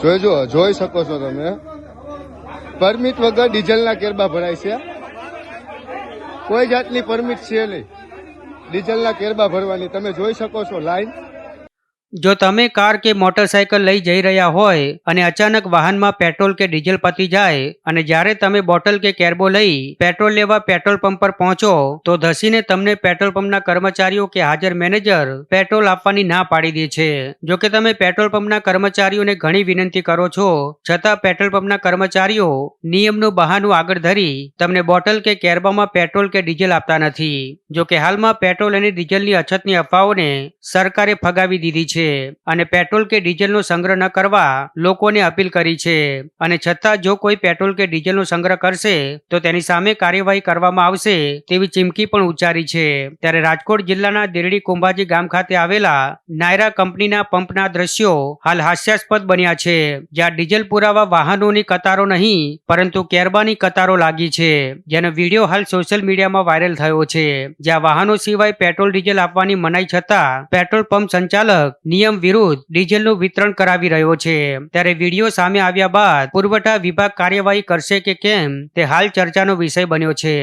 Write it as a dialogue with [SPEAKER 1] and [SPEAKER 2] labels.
[SPEAKER 1] જોઈ શકો છો તમે, પરમિટ વગર ડીઝલના કેરબા ભરાય છે. કોઈ જાતની પરમિટ છે નહીં ડીઝલના કેરબા ભરવાની. તમે જોઈ શકો છો લાઈન.
[SPEAKER 2] જો તમે કાર કે મોટરસાયકલ લઈ જઈ રહ્યા હોય અને અચાનક વાહનમાં પેટ્રોલ કે ડીઝલ પતી જાય અને જ્યારે તમે બોટલ કે કેરબો લઈ પેટ્રોલ લેવા પેટ્રોલ પંપ પર પહોંચો તો ધસીને તમને પેટ્રોલ પંપના કર્મચારીઓ કે હાજર મેનેજર પેટ્રોલ આપવાની ના પાડી દે છે. જો કે તમે પેટ્રોલ પંપના કર્મચારીઓને ઘણી વિનંતી કરો છો છતાં પેટ્રોલ પંપના કર્મચારીઓ નિયમનું બહાનું આગળ ધરી તમને બોટલ કે કેરબામાં પેટ્રોલ કે ડીઝલ આપતા નથી. જો કે હાલમાં પેટ્રોલ અને ડીઝલની અછતની અફવાઓને સરકારે ફગાવી દીધી છે અને પેટ્રોલ કે ડીઝલનો સંગ્રહ ન કરવા લોકોને અપીલ કરી છે. અને છતાં જો કોઈ પેટ્રોલ કે ડીઝલનો સંગ્રહ કરશે તો તેની સામે કાર્યવાહી કરવામાં આવશે તેવી ચીમકી પણ ઉચ્ચારી છે. ત્યારે રાજકોટ જિલ્લાના દેરડી કુંભાજી ગામ ખાતે આવેલા નાયરા કંપનીના પંપના દ્રશ્યો હાલ હાસ્યાસ્પદ બન્યા છે, જ્યાં ડીઝલ પુરાવા વાહનોની કતારો નહીં પરંતુ કેરબાની કતારો લાગી છે, જેનો વિડીયો હાલ સોશિયલ મીડિયામાં વાયરલ થયો છે. જ્યાં વાહનો સિવાય પેટ્રોલ ડીઝલ આપવાની મનાઈ છતાં પેટ્રોલ પંપ સંચાલક નિયમ વિરુદ્ધ ડીઝલનું વિતરણ કરાવી રહ્યો છે. ત્યારે વિડીયો સામે આવ્યા બાદ પુરવઠા વિભાગ કાર્યવાહી કરશે કે કેમ તે હાલ ચર્ચાનો વિષય બન્યો છે.